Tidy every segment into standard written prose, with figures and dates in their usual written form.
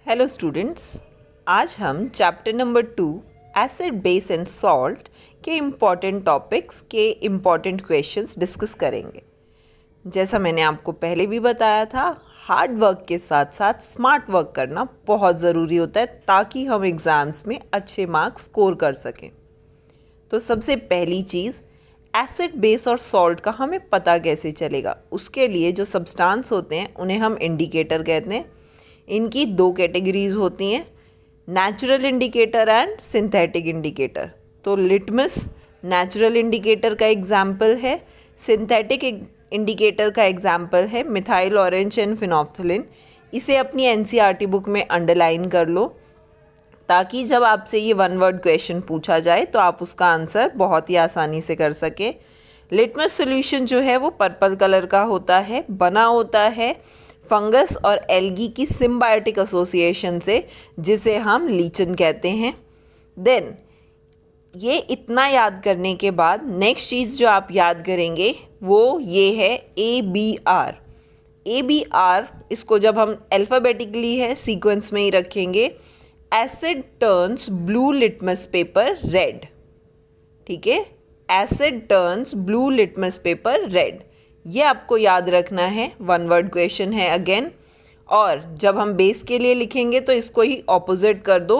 Hello students, आज हम chapter number 2 acid base and salt के इम्पॉर्टेंट टॉपिक्स के इम्पॉर्टेंट क्वेश्चंस डिस्कस करेंगे। जैसा मैंने आपको पहले भी बताया था, हार्ड वर्क के साथ साथ स्मार्ट वर्क करना बहुत ज़रूरी होता है ताकि हम एग्ज़ाम्स में अच्छे मार्क्स स्कोर कर सकें। तो सबसे पहली चीज़, एसिड बेस और सॉल्ट का हमें पता कैसे चलेगा। उसके लिए जो सब्सटेंस होते हैं उन्हें हम इंडिकेटर कहते हैं। इनकी दो कैटेगरीज होती हैं, natural indicator and synthetic indicator. तो लिटमस नेचुरल इंडिकेटर का एग्जाम्पल है, सिंथेटिक इंडिकेटर का एग्जाम्पल है मिथाइल ऑरेंज एंड फिनोल्फ्थालीन। इसे अपनी एनसीईआरटी बुक में अंडरलाइन कर लो ताकि जब आपसे ये वन वर्ड क्वेश्चन पूछा जाए तो आप उसका आंसर बहुत ही आसानी से कर सकें। लिटमस सॉल्यूशन जो है वो पर्पल कलर का होता है, बना होता है फंगस और एल्गी की सिम्बायोटिक एसोसिएशन से, जिसे हम लीचन कहते हैं। देन ये इतना याद करने के बाद नेक्स्ट चीज़ जो आप याद करेंगे वो ये है ABR। ABR इसको जब हम अल्फ़ाबेटिकली है सीक्वेंस में ही रखेंगे, asset turns blue litmus paper red. ठीक है, asset turns blue litmus paper red, ये आपको याद रखना है। वन वर्ड क्वेश्चन है अगेन। और जब हम बेस के लिए लिखेंगे तो इसको ही ऑपोजिट कर दो,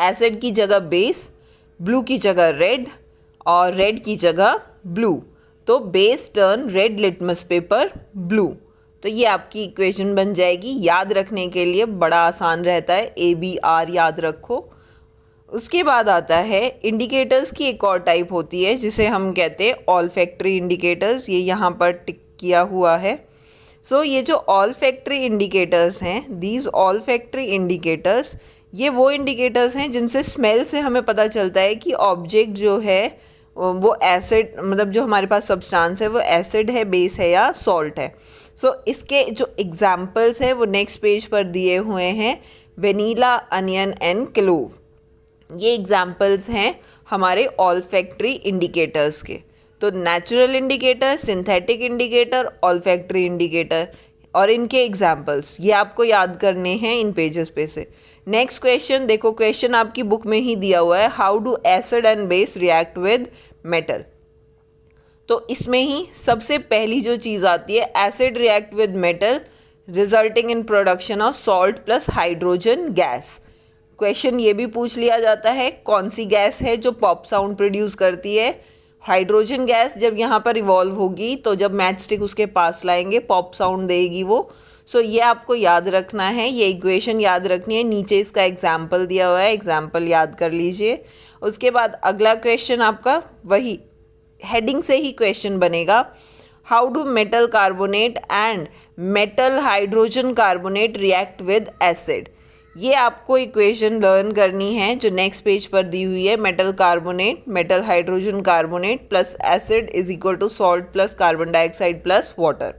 एसिड की जगह बेस, ब्लू की जगह रेड और रेड की जगह ब्लू। तो base turn red litmus paper blue. तो ये आपकी इक्वेशन बन जाएगी। याद रखने के लिए बड़ा आसान रहता है, ABR याद रखो। उसके बाद आता है इंडिकेटर्स की एक और टाइप होती है जिसे हम कहते हैं ऑल्फैक्टरी इंडिकेटर्स। ये यहाँ पर टिक किया हुआ है। सो ये जो ऑल्फैक्टरी इंडिकेटर्स हैं, दीज ऑल्फैक्टरी इंडिकेटर्स, ये वो इंडिकेटर्स हैं जिनसे स्मेल से हमें पता चलता है कि ऑब्जेक्ट जो है वो एसिड, मतलब जो हमारे पास सब्सटेंस है वो एसिड है, बेस है या सॉल्ट है। सो इसके जो एग्जाम्पल्स हैं वो नेक्स्ट पेज पर दिए हुए हैं, वेनीला, अनियन एंड क्लोव। ये एग्जाम्पल्स हैं हमारे ऑल्फैक्टरी इंडिकेटर्स के। तो natural indicator, synthetic indicator, olfactory indicator और इनके एग्जाम्पल्स ये आपको याद करने हैं इन पेजेस पे से। नेक्स्ट क्वेश्चन देखो, क्वेश्चन आपकी बुक में ही दिया हुआ है, how do acid and base react with metal. तो इसमें ही सबसे पहली जो चीज़ आती है, acid react with metal resulting in production of salt plus hydrogen gas. Question ये भी पूछ लिया जाता है, कौन सी गैस है जो पॉप साउंड प्रोड्यूस करती है। हाइड्रोजन गैस जब यहाँ पर इवॉल्व होगी तो जब मैच स्टिक उसके पास लाएंगे पॉप साउंड देगी वो। सो ये आपको याद रखना है, ये इक्वेशन याद रखनी है। नीचे इसका एग्जाम्पल दिया हुआ है, एग्जाम्पल याद कर लीजिए। उसके बाद अगला क्वेश्चन आपका वही हेडिंग से ही क्वेश्चन बनेगा, how do metal carbonate and metal hydrogen carbonate react with acid. ये आपको इक्वेशन लर्न करनी है जो नेक्स्ट पेज पर दी हुई है। Metal carbonate, metal hydrogen carbonate plus acid is equal to salt plus carbon dioxide plus water.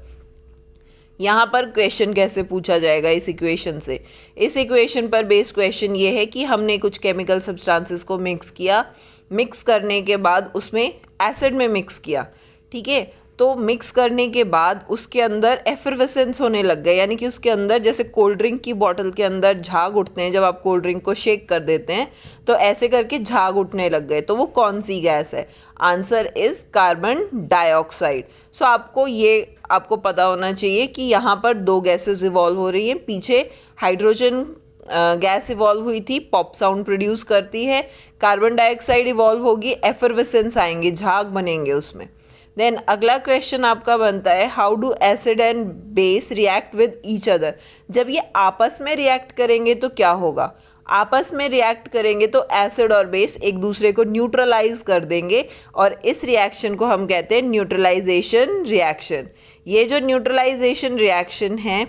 यहाँ पर क्वेश्चन कैसे पूछा जाएगा इस इक्वेशन से। इस इक्वेशन पर बेस्ड क्वेश्चन ये है कि हमने कुछ केमिकल सब्सटेंसेस को मिक्स किया, मिक्स करने के बाद उसमें एसिड में मिक्स किया। ठीक है, तो मिक्स करने के बाद उसके अंदर एफरवेसेंस होने लग गए, यानी कि उसके अंदर जैसे कोल्ड ड्रिंक की बॉटल के अंदर झाग उठते हैं जब आप कोल्ड ड्रिंक को शेक कर देते हैं, तो ऐसे करके झाग उठने लग गए। तो वो कौन सी गैस है? Answer is carbon dioxide. So आपको पता होना चाहिए कि यहाँ पर दो गैसेस इवॉल्व हो रही हैं। पीछे हाइड्रोजन गैस इवॉल्व हुई थी, पॉप साउंड प्रोड्यूस करती है। कार्बन डाइऑक्साइड इवॉल्व होगी, एफरवेसेंस आएंगे, झाग बनेंगे उसमें। देन अगला क्वेश्चन आपका बनता है, how do acid and base react with each other. जब ये आपस में रिएक्ट करेंगे तो क्या होगा? आपस में रिएक्ट करेंगे तो एसिड और बेस एक दूसरे को न्यूट्रलाइज कर देंगे और इस रिएक्शन को हम कहते हैं न्यूट्रलाइजेशन रिएक्शन। ये जो न्यूट्रलाइजेशन रिएक्शन है,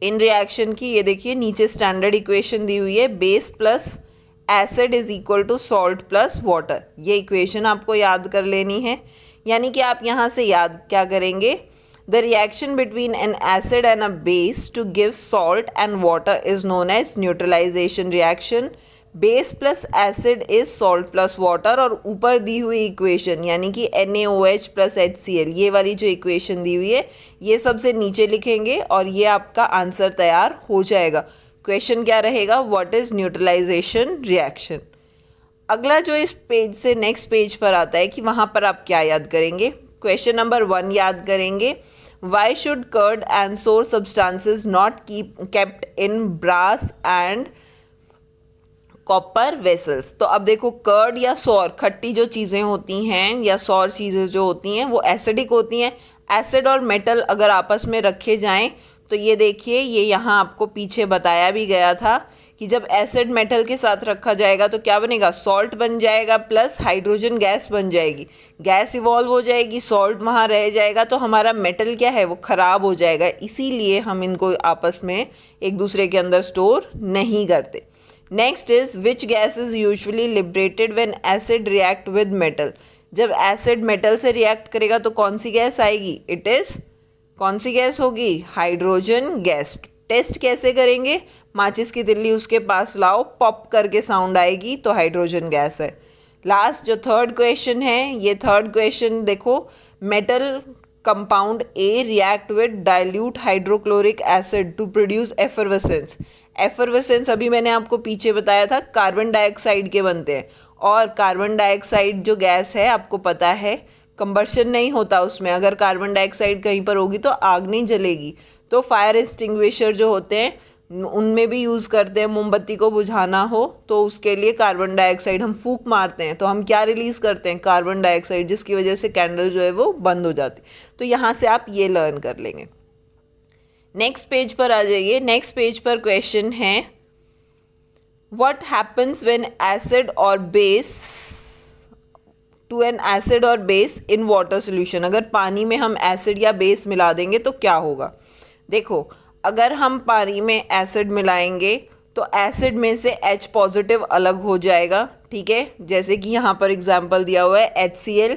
इन रिएक्शन की ये देखिए नीचे स्टैंडर्ड इक्वेशन दी हुई है, base plus acid is equal to salt plus water. ये इक्वेशन आपको याद कर लेनी है। यानी कि आप यहाँ से याद क्या करेंगे, the reaction between an acid and a base to give salt and water is known as neutralisation reaction. Base plus acid is salt plus water और ऊपर दी हुई इक्वेशन यानी कि NaOH प्लस HCl, ये वाली जो इक्वेशन दी हुई है ये सबसे नीचे लिखेंगे और ये आपका आंसर तैयार हो जाएगा। क्वेश्चन क्या रहेगा, व्हाट इज़ न्यूट्रलाइजेशन रिएक्शन। अगला जो इस पेज से नेक्स्ट पेज पर आता है कि वहाँ पर आप क्या याद करेंगे। क्वेश्चन नंबर 1 याद करेंगे, why should curd and sour substances not kept in brass and copper vessels. तो अब देखो, कर्ड या सौर, खट्टी जो चीज़ें होती हैं या सौर चीज़ें जो होती हैं वो एसिडिक होती हैं। एसिड और मेटल अगर आपस में रखे जाएं तो ये देखिए, ये यहाँ आपको पीछे बताया भी गया था कि जब एसिड मेटल के साथ रखा जाएगा तो क्या बनेगा, सॉल्ट बन जाएगा प्लस हाइड्रोजन गैस बन जाएगी। गैस इवॉल्व हो जाएगी, सॉल्ट वहाँ रह जाएगा, तो हमारा मेटल क्या है वो ख़राब हो जाएगा। इसीलिए हम इनको आपस में एक दूसरे के अंदर स्टोर नहीं करते। Next is which gas is usually liberated when acid react with metal. जब एसिड मेटल से रिएक्ट करेगा तो कौन सी गैस आएगी, इट इज़, कौन सी गैस होगी, हाइड्रोजन गैस। टेस्ट कैसे करेंगे, माचिस की तिल्ली उसके पास लाओ, पॉप करके साउंड आएगी तो हाइड्रोजन गैस है। लास्ट जो थर्ड क्वेश्चन है, ये थर्ड क्वेश्चन देखो, metal compound A react with dilute hydrochloric acid to produce effervescence. Effervescence अभी मैंने आपको पीछे बताया था, कार्बन डाइऑक्साइड के बनते हैं, और कार्बन डाइऑक्साइड जो गैस है आपको पता है कंबर्शन नहीं होता उसमें। अगर कार्बन डाइऑक्साइड कहीं पर होगी तो आग नहीं जलेगी। तो फायर एक्सटिंग्विशर जो होते हैं उनमें भी यूज़ करते हैं, मोमबत्ती को बुझाना हो तो उसके लिए कार्बन डाइऑक्साइड हम फूंक मारते हैं तो हम क्या रिलीज़ करते हैं, कार्बन डाइऑक्साइड, जिसकी वजह से कैंडल जो है वो बंद हो जाती। तो यहाँ से आप ये लर्न कर लेंगे। नेक्स्ट पेज पर आ जाइए। नेक्स्ट पेज पर क्वेश्चन है, व्हाट हैपन्स व्हेन एसिड और बेस टू एन एसिड और बेस इन वाटर सोल्यूशन। अगर पानी में हम एसिड या बेस मिला देंगे तो क्या होगा। देखो, अगर हम पानी में एसिड मिलाएंगे तो एसिड में से H पॉजिटिव अलग हो जाएगा, ठीक है। जैसे कि यहाँ पर एग्जांपल दिया हुआ है HCl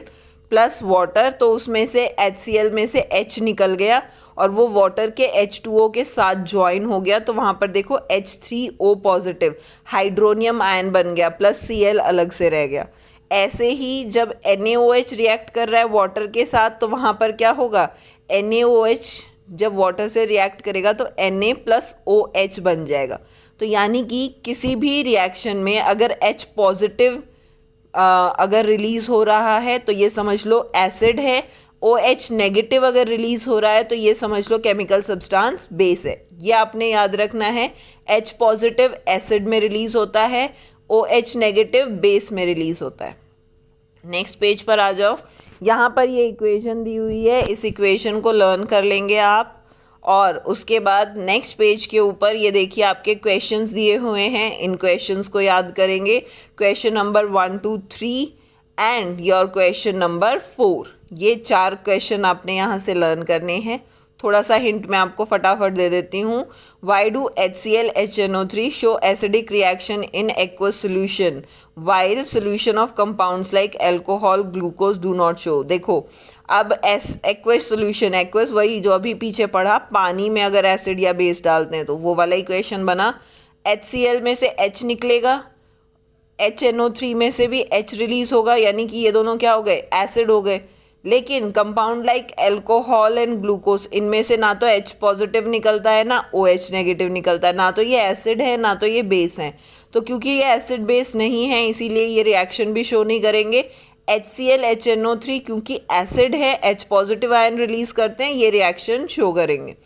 प्लस वाटर, तो उसमें से HCl में से H निकल गया और वो वाटर के H2O के साथ ज्वाइन हो गया, तो वहाँ पर देखो H3O पॉजिटिव हाइड्रोनियम आयन बन गया प्लस Cl अलग से रह गया। ऐसे ही जब NaOH रिएक्ट कर रहा है वाटर के साथ तो वहाँ पर क्या होगा, NaOH जब वाटर से रिएक्ट करेगा तो Na प्लस OH बन जाएगा। तो यानी कि किसी भी रिएक्शन में अगर H पॉजिटिव अगर रिलीज़ हो रहा है तो ये समझ लो एसिड है, OH नेगेटिव अगर रिलीज़ हो रहा है तो ये समझ लो केमिकल सब्सटेंस बेस है। ये आपने याद रखना है। H पॉजिटिव एसिड में रिलीज़ होता है, OH नेगेटिव बेस में रिलीज़ होता है। नेक्स्ट पेज पर आ जाओ। यहाँ पर ये इक्वेशन दी हुई है, इस इक्वेशन को लर्न कर लेंगे आप, और उसके बाद नेक्स्ट पेज के ऊपर ये देखिए आपके क्वेश्चंस दिए हुए हैं, इन क्वेश्चंस को याद करेंगे। Question number 1, 2, 3 and your question number 4। ये 4 क्वेश्चन आपने यहाँ से लर्न करने हैं। थोड़ा सा हिंट मैं आपको फटाफट दे देती हूँ। Why do HCl HNO3 show acidic reaction in aqueous solution while solution of compounds like alcohol glucose do not show. देखो, अब एक्वस सोल्यूशन, एक्वस वही जो अभी पीछे पढ़ा, पानी में अगर एसिड या बेस डालते हैं तो वो वाला इक्वेशन बना। HCl में से H निकलेगा, HNO3 में से भी H रिलीज होगा, यानी कि ये दोनों क्या हो गए, एसिड हो गए। लेकिन compound like alcohol and glucose, इनमें से ना तो H पॉजिटिव निकलता है ना OH नेगेटिव निकलता है, ना तो ये एसिड है ना तो ये बेस है। तो क्योंकि ये एसिड बेस नहीं है इसीलिए ये रिएक्शन भी शो नहीं करेंगे। HCl HNO3 क्योंकि एसिड है, H पॉजिटिव आयन रिलीज करते हैं, ये रिएक्शन शो करेंगे।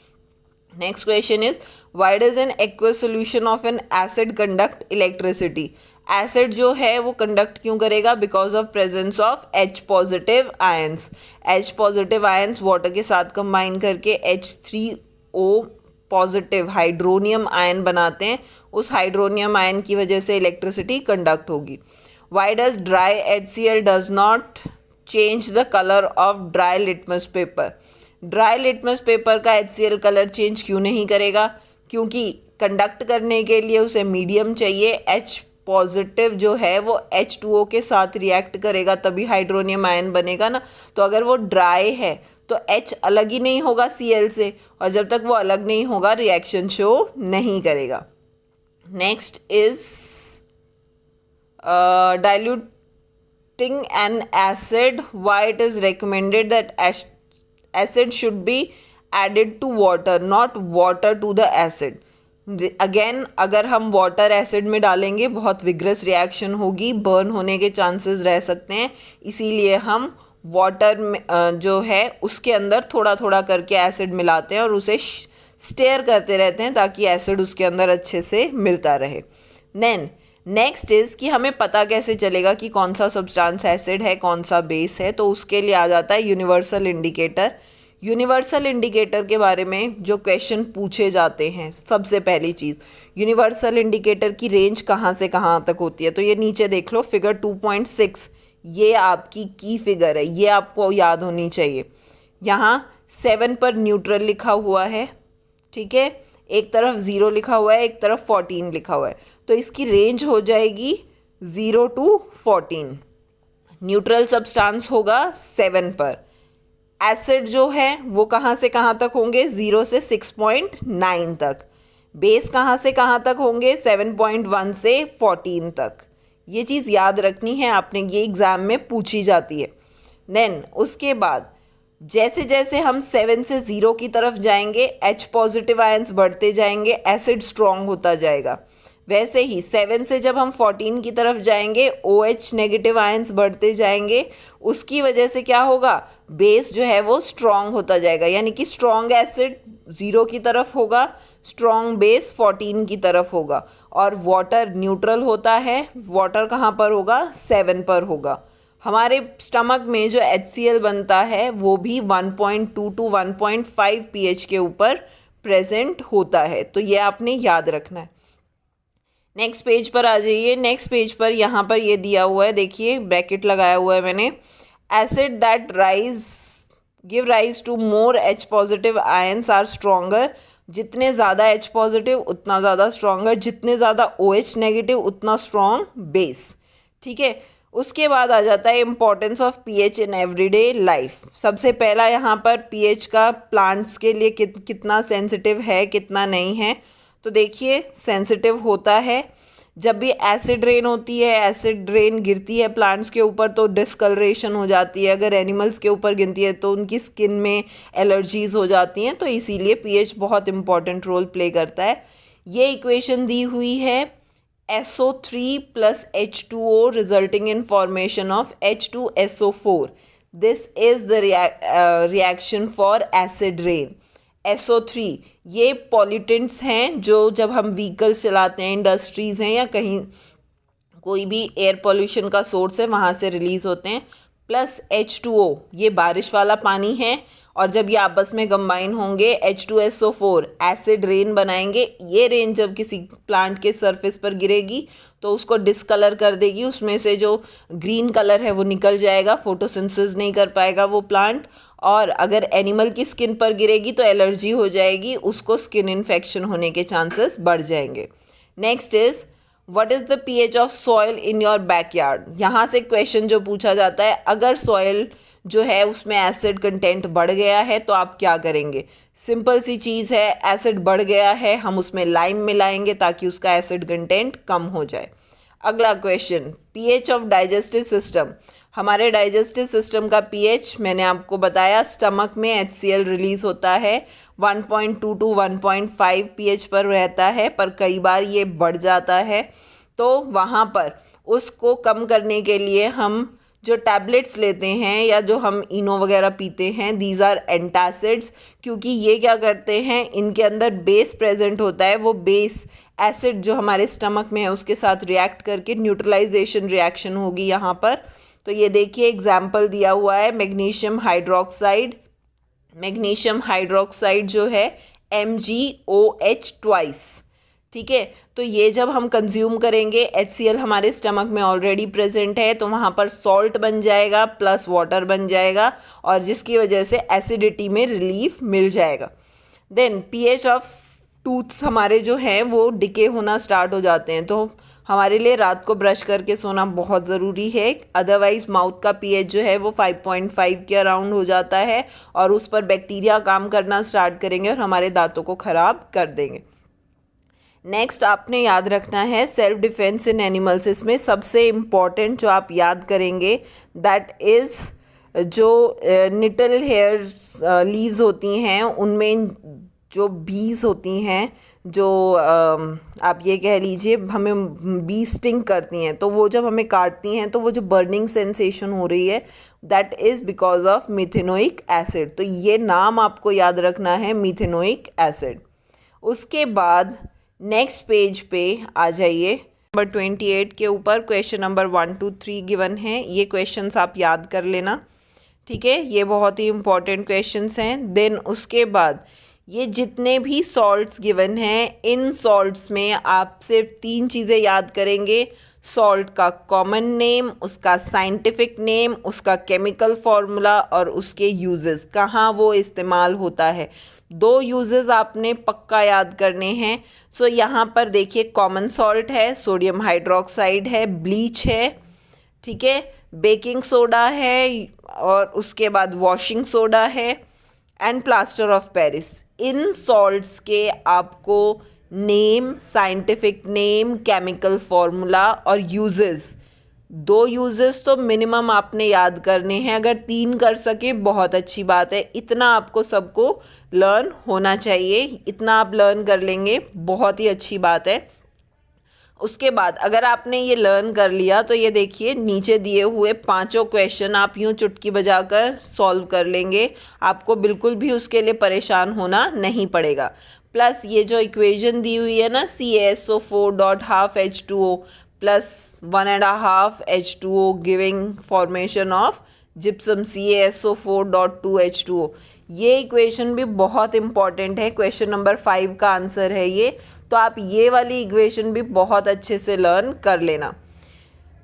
Next question is, why does an aqueous solution of N acid conduct electricity. Acid जो है वो कंडक्ट क्यों करेगा, because of presence of H positive ions. H positive ions water के साथ कंबाइन करके H3O पॉजिटिव हाइड्रोनियम आयन बनाते हैं, उस हाइड्रोनियम आयन की वजह से इलेक्ट्रिसिटी कंडक्ट होगी। Why does dry HCl does not change the colour of dry litmus paper. Dry litmus paper का HCl कलर चेंज क्यों नहीं करेगा, क्योंकि कंडक्ट करने के लिए उसे मीडियम चाहिए। H पॉजिटिव जो है वो H2O के साथ रिएक्ट करेगा तभी हाइड्रोनियम आयन बनेगा ना। तो अगर वो ड्राई है तो H अलग ही नहीं होगा Cl से, और जब तक वो अलग नहीं होगा रिएक्शन शो नहीं करेगा। Next is diluting N acid, why it is recommended that acid should be added to water, not water to the acid। Again अगर हम वाटर एसिड में डालेंगे बहुत विग्रस रिएक्शन होगी, बर्न होने के चांसेस रह सकते हैं। इसीलिए हम वाटर में जो है उसके अंदर थोड़ा थोड़ा करके एसिड मिलाते हैं और उसे स्टेयर करते रहते हैं ताकि एसिड उसके अंदर अच्छे से मिलता रहे। देन नेक्स्ट इज़ कि हमें पता कैसे चलेगा कि कौन सा सब्सटेंस एसिड है कौन सा बेस है, तो उसके लिए आ जाता है यूनिवर्सल इंडिकेटर। यूनिवर्सल इंडिकेटर के बारे में जो क्वेश्चन पूछे जाते हैं, सबसे पहली चीज़ यूनिवर्सल इंडिकेटर की रेंज कहाँ से कहाँ तक होती है। तो ये नीचे देख लो फिगर 2.6, ये आपकी की फिगर है, ये आपको याद होनी चाहिए। यहाँ 7 पर न्यूट्रल लिखा हुआ है, ठीक है, एक तरफ 0 लिखा हुआ है, एक तरफ 14 लिखा हुआ है, तो इसकी रेंज हो जाएगी 0 to 14। न्यूट्रल सब्सटेंस होगा 7 पर। एसिड जो है वो कहाँ से कहाँ तक होंगे, 0 से 6.9 तक। बेस कहाँ से कहाँ तक होंगे, 7.1 से 14 तक। ये चीज़ याद रखनी है आपने, ये एग्ज़ाम में पूछी जाती है। देन उसके बाद जैसे जैसे हम 7 से 0 की तरफ जाएंगे H पॉजिटिव आयंस बढ़ते जाएंगे, एसिड स्ट्रॉन्ग होता जाएगा। वैसे ही 7 से जब हम 14 की तरफ जाएंगे OH नेगेटिव आयंस बढ़ते जाएंगे, उसकी वजह से क्या होगा, बेस जो है वो स्ट्रॉन्ग होता जाएगा, यानी कि स्ट्रॉन्ग एसिड 0 की तरफ होगा, स्ट्रॉन्ग बेस 14 की तरफ होगा। और वाटर न्यूट्रल होता है, वाटर कहाँ पर होगा, 7 पर होगा। हमारे स्टमक में जो HCl बनता है वो भी 1.2 to 1.5 pH के ऊपर प्रेजेंट होता है, तो ये आपने याद रखना है। नेक्स्ट पेज पर आ जाइए। नेक्स्ट पेज पर यहाँ पर ये दिया हुआ है, देखिए ब्रैकेट लगाया हुआ है मैंने। Acid that give rise to more H positive ions are stronger. जितने ज़्यादा H पॉजिटिव उतना ज़्यादा स्ट्रॉन्गर, जितने ज़्यादा OH नेगेटिव उतना स्ट्रॉन्ग बेस, ठीक है। उसके बाद आ जाता है importance of pH in everyday life. सबसे पहला यहाँ पर पीएच का प्लांट्स के लिए कितना सेंसिटिव है कितना नहीं है। तो देखिए सेंसिटिव होता है जब भी एसिड रेन होती है, एसिड रेन गिरती है प्लांट्स के ऊपर तो डिस्कलरेशन हो जाती है। अगर एनिमल्स के ऊपर गिरती है तो उनकी स्किन में एलर्जीज हो जाती हैं, तो इसीलिए पीएच बहुत इंपॉर्टेंट रोल प्ले करता है। ये इक्वेशन दी हुई है SO3 plus H2O resulting in formation of H2SO4. This is the reaction for acid rain. SO3 ये पॉल्यूटेंट्स हैं जो जब हम व्हीकल्स चलाते हैं, इंडस्ट्रीज़ हैं या कहीं कोई भी एयर पोल्यूशन का सोर्स है वहाँ से रिलीज़ होते हैं। प्लस H2O ये बारिश वाला पानी है, और जब ये आपस में कंबाइन होंगे H2SO4 एसिड रेन बनाएंगे। ये रेन जब किसी प्लांट के सरफेस पर गिरेगी तो उसको डिस्कलर कर देगी, उसमें से जो ग्रीन कलर है वो निकल जाएगा, फोटोसिंथेसिस नहीं कर पाएगा वो प्लांट। और अगर एनिमल की स्किन पर गिरेगी तो एलर्जी हो जाएगी, उसको स्किन इन्फेक्शन होने के चांसेस बढ़ जाएंगे। Next is what is the pH of soil in your backyard. यहाँ से क्वेश्चन जो पूछा जाता है, अगर सॉइल जो है उसमें एसिड कंटेंट बढ़ गया है तो आप क्या करेंगे। सिंपल सी चीज़ है, एसिड बढ़ गया है हम उसमें लाइम मिलाएंगे ताकि उसका एसिड कंटेंट कम हो जाए। अगला question, pH of digestive system. हमारे डाइजेस्टिव सिस्टम का पीएच मैंने आपको बताया, स्टमक में HCl रिलीज़ होता है 1.2 to 1.5 pH पर रहता है, पर कई बार ये बढ़ जाता है। तो वहाँ पर उसको कम करने के लिए हम जो टैबलेट्स लेते हैं या जो हम इनो वगैरह पीते हैं, दीज आर एंटासिड्स, क्योंकि ये क्या करते हैं, इनके अंदर बेस प्रेजेंट होता है। वो बेस एसिड जो हमारे स्टमक में है उसके साथ रिएक्ट करके न्यूट्रलाइजेशन रिएक्शन होगी यहाँ पर। तो ये देखिए एग्जाम्पल दिया हुआ है, मैग्नीशियम हाइड्रोक्साइड। मैग्नीशियम हाइड्रोक्साइड जो है MgOH ट्वाइस, ठीक है। तो ये जब हम कंज्यूम करेंगे, HCl हमारे स्टमक में ऑलरेडी प्रेजेंट है तो वहाँ पर सॉल्ट बन जाएगा प्लस वाटर बन जाएगा, और जिसकी वजह से एसिडिटी में रिलीफ मिल जाएगा। देन पीएच ऑफ टूथ्स हमारे जो हैं वो डिके होना स्टार्ट हो जाते हैं, तो हमारे लिए रात को ब्रश करके सोना बहुत ज़रूरी है। अदरवाइज़ माउथ का पीएच जो है वो 5.5 के अराउंड हो जाता है और उस पर बैक्टीरिया काम करना स्टार्ट करेंगे और हमारे दांतों को ख़राब कर देंगे। नेक्स्ट आपने याद रखना है सेल्फ डिफेंस इन एनिमल्स। इसमें सबसे इम्पॉर्टेंट जो आप याद करेंगे दैट इज़ जो निटल हेयर्स लीव्स होती हैं उनमें जो बीज होती हैं, जो आप ये कह लीजिए हमें बी स्टिंग करती हैं, तो वो जब हमें काटती हैं तो वो जो बर्निंग सेंसेशन हो रही है that is because of methanoic acid. तो ये नाम आपको याद रखना है, मिथेनोइक एसिड। उसके बाद नेक्स्ट पेज पे आ जाइए, नंबर 28 के ऊपर क्वेश्चन नंबर 1 2 3 गिवन है। ये क्वेश्चंस आप याद कर लेना, ठीक है, ये बहुत ही इंपॉर्टेंट क्वेश्चंस हैं। देन उसके बाद ये जितने भी सॉल्ट्स गिवन हैं, इन सॉल्ट्स में आप सिर्फ 3 चीज़ें याद करेंगे। सॉल्ट का कॉमन नेम, उसका साइंटिफिक नेम, उसका केमिकल फार्मूला और उसके यूजेस, कहाँ वो इस्तेमाल होता है। 2 यूजेस आपने पक्का याद करने हैं। सो यहाँ पर देखिए कॉमन सॉल्ट है, सोडियम हाइड्रोक्साइड है, ब्लीच है, ठीक है, बेकिंग सोडा है और उसके बाद वॉशिंग सोडा है and plaster of Paris. In salts के आपको name, scientific name, chemical formula और यूजेस, 2 यूजेस तो मिनिमम आपने याद करने हैं। अगर 3 कर सके बहुत अच्छी बात है। इतना आपको सबको लर्न होना चाहिए, इतना आप लर्न कर लेंगे बहुत ही अच्छी बात है। उसके बाद अगर आपने ये लर्न कर लिया तो ये देखिए नीचे दिए हुए 5 क्वेश्चन आप यूँ चुटकी बजाकर सॉल्व कर लेंगे। आपको बिल्कुल भी उसके लिए परेशान होना नहीं पड़ेगा। प्लस ये जो इक्वेशन दी हुई है ना, CaSO4.12H2O plus 1.5 H2O giving formation of gypsum CaSO4.2H2O, ये इक्वेशन भी बहुत इंपॉर्टेंट है। क्वेश्चन नंबर 5 का आंसर है ये, तो आप ये वाली इक्वेशन भी बहुत अच्छे से लर्न कर लेना।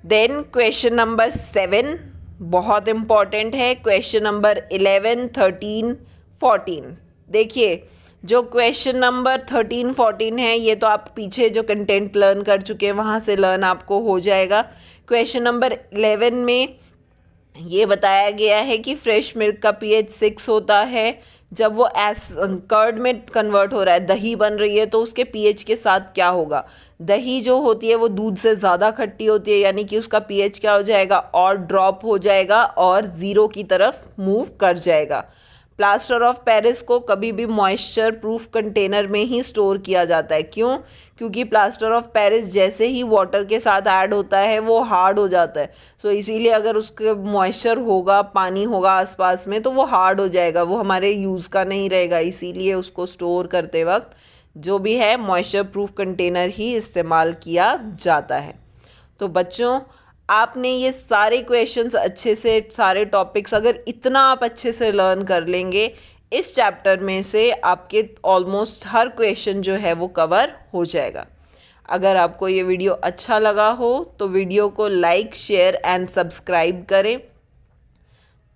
देन क्वेश्चन नंबर 7 बहुत इंपॉर्टेंट है। क्वेश्चन नंबर 11, 13, 14, देखिए जो क्वेश्चन नंबर 13, 14 है ये तो आप पीछे जो कंटेंट लर्न कर चुके हैं वहाँ से लर्न आपको हो जाएगा। क्वेश्चन नंबर 11 में ये बताया गया है कि फ्रेश मिल्क का pH 6 होता है। जब वो कर्ड में कन्वर्ट हो रहा है, दही बन रही है, तो उसके pH के साथ क्या होगा। दही जो होती है वो दूध से ज़्यादा खट्टी होती है, यानी कि उसका pH क्या हो जाएगा, और ड्रॉप हो जाएगा और 0 की तरफ मूव कर जाएगा। प्लास्टर ऑफ पेरिस को कभी भी मॉइस्चर प्रूफ कंटेनर में ही स्टोर किया जाता है। क्यों? क्योंकि प्लास्टर ऑफ पेरिस जैसे ही वाटर के साथ ऐड होता है वो हार्ड हो जाता है। सो इसीलिए अगर उसके मॉइस्चर होगा, पानी होगा आसपास में, तो वो हार्ड हो जाएगा, वो हमारे यूज़ का नहीं रहेगा। इसीलिए उसको स्टोर करते वक्त जो भी है मॉइस्चर प्रूफ कंटेनर ही इस्तेमाल किया जाता है। तो बच्चों, आपने ये सारे क्वेश्चंस अच्छे से, सारे टॉपिक्स अगर इतना आप अच्छे से लर्न कर लेंगे, इस चैप्टर में से आपके ऑलमोस्ट हर क्वेश्चन जो है वो कवर हो जाएगा। अगर आपको ये वीडियो अच्छा लगा हो तो वीडियो को लाइक, शेयर एंड सब्सक्राइब करें,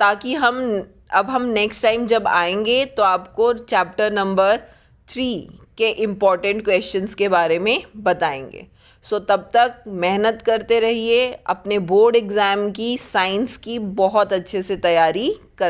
ताकि हम नेक्स्ट टाइम जब आएंगे तो आपको चैप्टर नंबर 3 के इम्पॉर्टेंट क्वेश्चंस के बारे में बताएंगे। सो तब तक मेहनत करते रहिए, अपने बोर्ड एग्ज़ाम की, साइंस की बहुत अच्छे से तैयारी कर